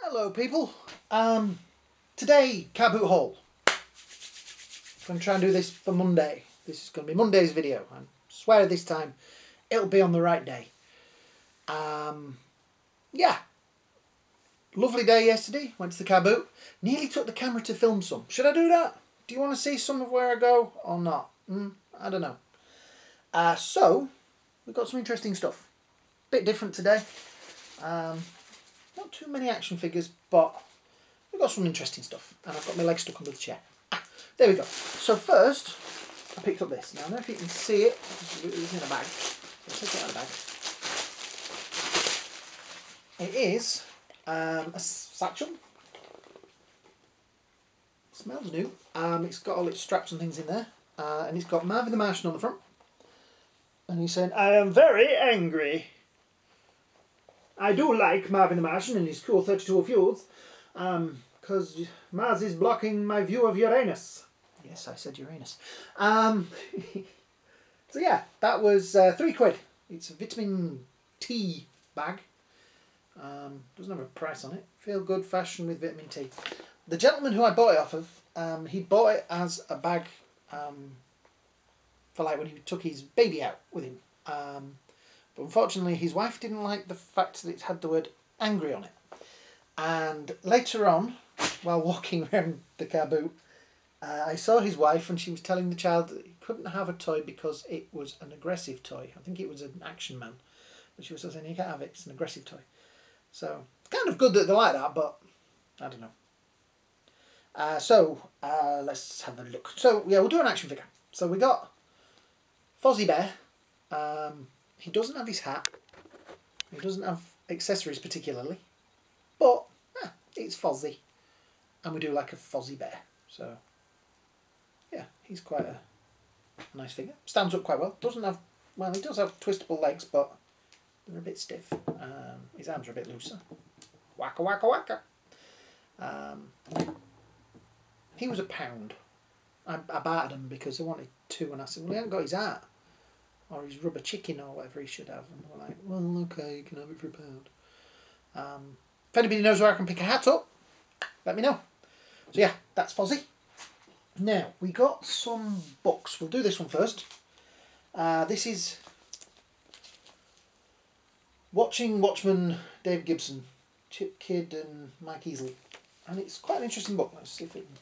Hello people, today carboot haul. I'm going to try and do this for Monday. This is going to be Monday's video. I swear this time it'll be on the right day. Yeah, lovely day yesterday, went to the carboot. Nearly took the camera to film some. Should I do that? Do you want to see some of where I go or not? I don't know. So, we've got some interesting stuff. Bit different today. Not too many action figures, but we've got some interesting stuff. And I've got my leg stuck under the chair. There we go. So first, I picked up this. Now I don't know if you can see it. It's in a bag. I'll take it out of the bag. It is a satchel. It smells new. It's got all its straps and things in there. And it's got Marvin the Martian on the front. And he's saying, "I am very angry. I do like Marvin the Martian and his cool 32 fuels. Because Mars is blocking my view of Uranus." Yes, I said Uranus. So yeah, that was £3. It's a vitamin T bag. Doesn't have a price on it. Feel good fashion with vitamin T. The gentleman who I bought it off of, he bought it as a bag for like when he took his baby out with him. But unfortunately his wife didn't like the fact that it had the word angry on it. And later on, while walking around the carboot, I saw his wife and she was telling the child that he couldn't have a toy because it was an aggressive toy. I think it was an Action Man. But she was saying, "You can't have it, it's an aggressive toy." So, it's kind of good that they're like that, but I don't know. Let's have a look. So, yeah, we'll do an action figure. So we got Fozzie Bear. He doesn't have his hat. He doesn't have accessories particularly. But, it's Fozzie. And we do like a Fozzie Bear. So, yeah, he's quite a nice figure. Stands up quite well. Doesn't have, well, he does have twistable legs, but they're a bit stiff. His arms are a bit looser. Waka waka waka. He was £1. I bartered him because I wanted 2, and I said, "Well, he hasn't got his hat or his rubber chicken or whatever he should have." And they were like, "Well, okay, you can have it for £1." If anybody knows where I can pick a hat up, let me know. So yeah, that's Fozzie. Now, we got some books. We'll do this one first. This is Watching Watchmen, Dave Gibson, Chip Kidd and Mike Easley. And it's quite an interesting book. Let's see if it can...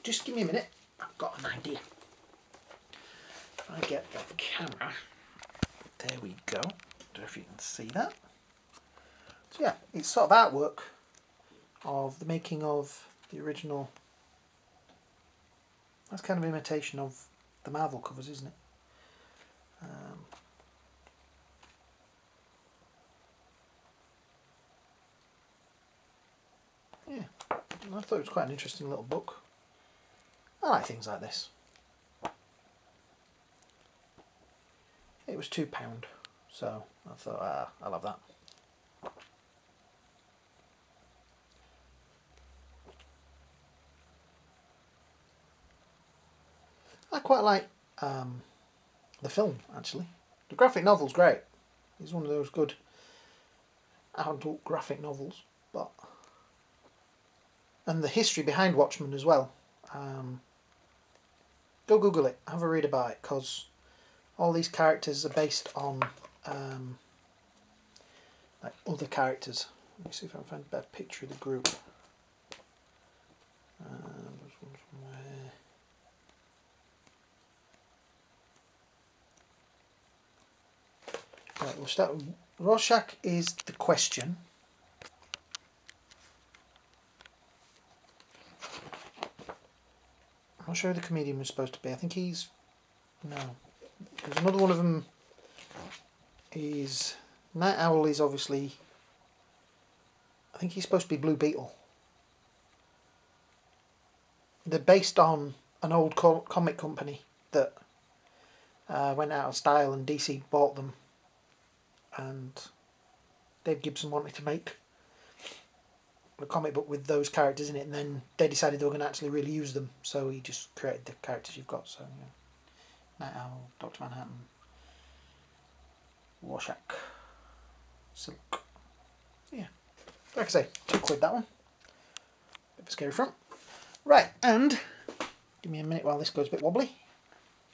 Just give me a minute. I've got an idea. If I get the camera. There we go. Don't know if you can see that. So yeah, it's sort of artwork of the making of the original. That's kind of an imitation of the Marvel covers, isn't it? Yeah, I thought it was quite an interesting little book. I like things like this. It was £2, so I thought, I'll have that. I quite like the film, actually. The graphic novel's great. It's one of those good adult graphic novels, but and the history behind Watchmen as well. Go Google it, have a read about it, because all these characters are based on like other characters. Let me see if I can find a better picture of the group. There's one somewhere. Right, we'll start with Rorschach is the Question. I'm not sure who the comedian was supposed to be. I think he's... No. There's another one of them is... Night Owl is obviously... I think he's supposed to be Blue Beetle. They're based on an old comic company that went out of style and DC bought them. And Dave Gibson wanted to make a comic book with those characters in it, and then they decided they were going to actually really use them, so he just created the characters you've got. So yeah, Night Owl, Dr. Manhattan, Rorschach. silk. Yeah, like I say, £2 that one. Bit of a scary front. Right, and give me a minute while this goes a bit wobbly.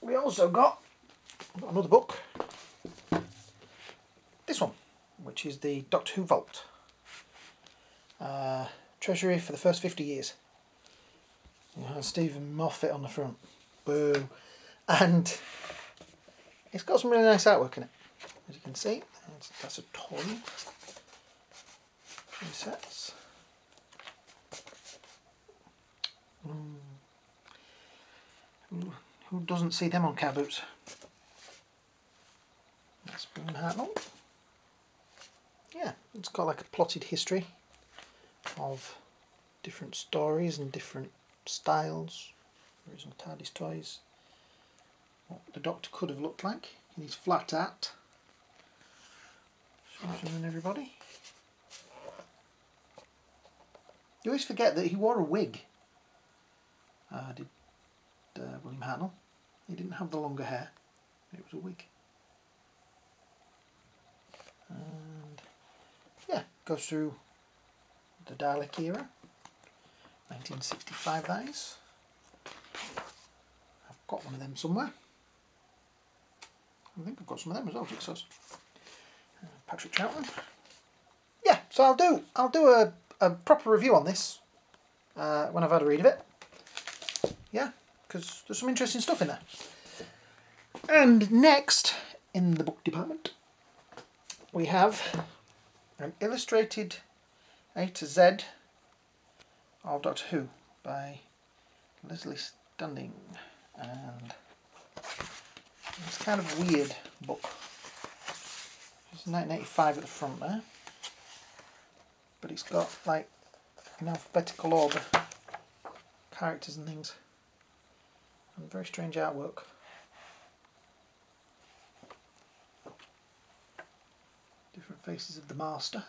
We also got another book. This one, which is the Doctor Who Vault. Treasury for the first 50 years. It has Stephen Moffat on the front. Boo. And it's got some really nice artwork in it. As you can see, that's a toy. 3 sets. Who doesn't see them on carboots? That's William Hartnell. Yeah, it's got like a plotted history of different stories and different styles. Original TARDIS toys. What the Doctor could have looked like in his flat hat. Showing everybody. You always forget that he wore a wig. Did William Hartnell. He didn't have the longer hair. It was a wig. And yeah, goes through the Dalek era. 1965 that is. I've got one of them somewhere. I think I've got some of them as well, jigsaws. Patrick Troughton. Yeah, so I'll do a proper review on this when I've had a read of it. Yeah, because there's some interesting stuff in there. And next in the book department we have an illustrated A to Z of Doctor Who by Leslie Standing, and it's kind of a weird book. It's 1985 at the front there, but it's got like in alphabetical order characters and things, and very strange artwork. Different faces of the Master.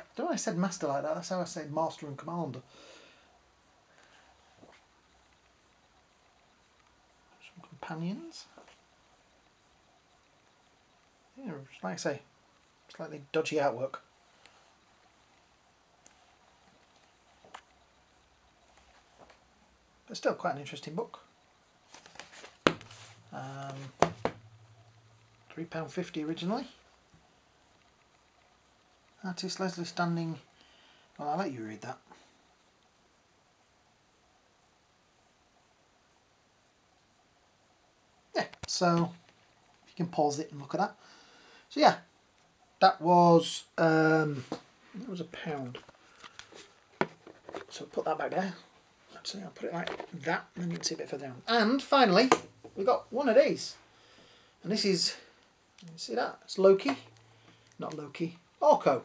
I don't know why I said Master like that, that's how I say Master and Commander. Some companions. Yeah, like I say, slightly dodgy artwork. But still quite an interesting book. £3.50 originally. Artist Leslie Standing. Well, I'll let you read that. Yeah, so you can pause it and look at that. So yeah, that was £1. So put that back there. Actually, I'll put it like that, and then you can see a bit further down. And finally, we got one of these, and this is, you see that? It's Loki, not Loki. Orko.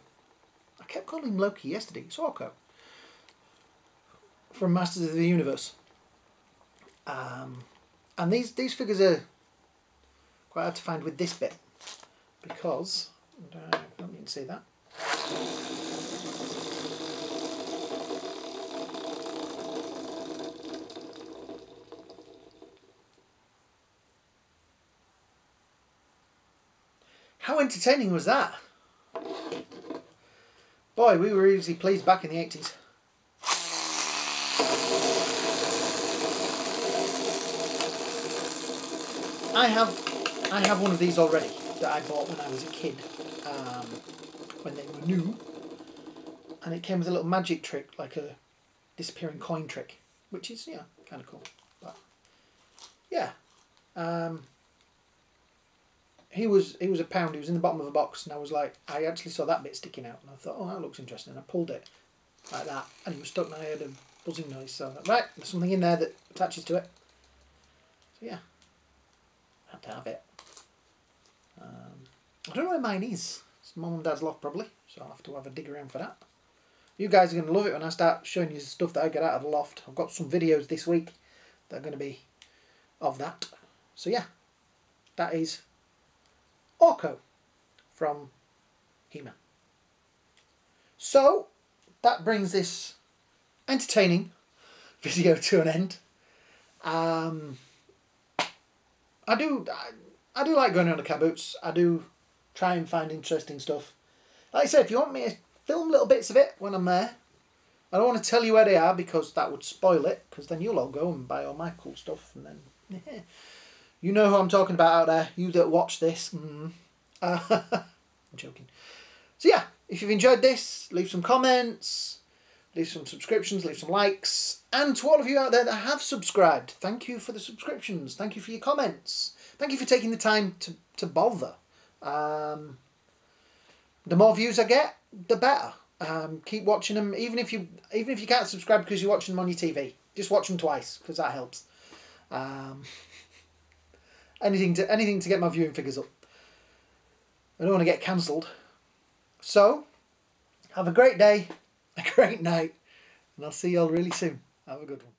I kept calling him Loki yesterday. It's Orko from Masters of the Universe. And these figures are quite hard to find with this bit because I don't need to see that. How entertaining was that? Boy, we were easily pleased back in the 80s. I have one of these already that I bought when I was a kid, when they were new, and it came with a little magic trick, like a disappearing coin trick, which is, yeah, kind of cool. But yeah, he was £1. He was in the bottom of a box, and I was like, I actually saw that bit sticking out, and I thought, oh, that looks interesting. And I pulled it like that, and he was stuck, and I heard a buzzing noise. So I thought, right, there's something in there that attaches to it. So yeah, I had to have it. I don't know where mine is. It's Mum and Dad's loft probably, so I'll have to have a dig around for that. You guys are going to love it when I start showing you the stuff that I get out of the loft. I've got some videos this week that are going to be of that. So yeah, that is Orko from He-Man. So that brings this entertaining video to an end. I do like going around the car boots. I do try and find interesting stuff. Like I said, if you want me to film little bits of it when I'm there, I don't want to tell you where they are because that would spoil it, because then you'll all go and buy all my cool stuff, and then you know who I'm talking about out there, you that watch this. I'm joking. So yeah, if you've enjoyed this, leave some comments, leave some subscriptions, leave some likes, and to all of you out there that have subscribed, thank you for the subscriptions, thank you for your comments, thank you for taking the time to bother. The more views I get, the better. Keep watching them, even if you can't subscribe because you're watching them on your TV. Just watch them twice because that helps. Anything to get my viewing figures up. I don't want to get cancelled. So, have a great day, a great night, and I'll see you all really soon. Have a good one.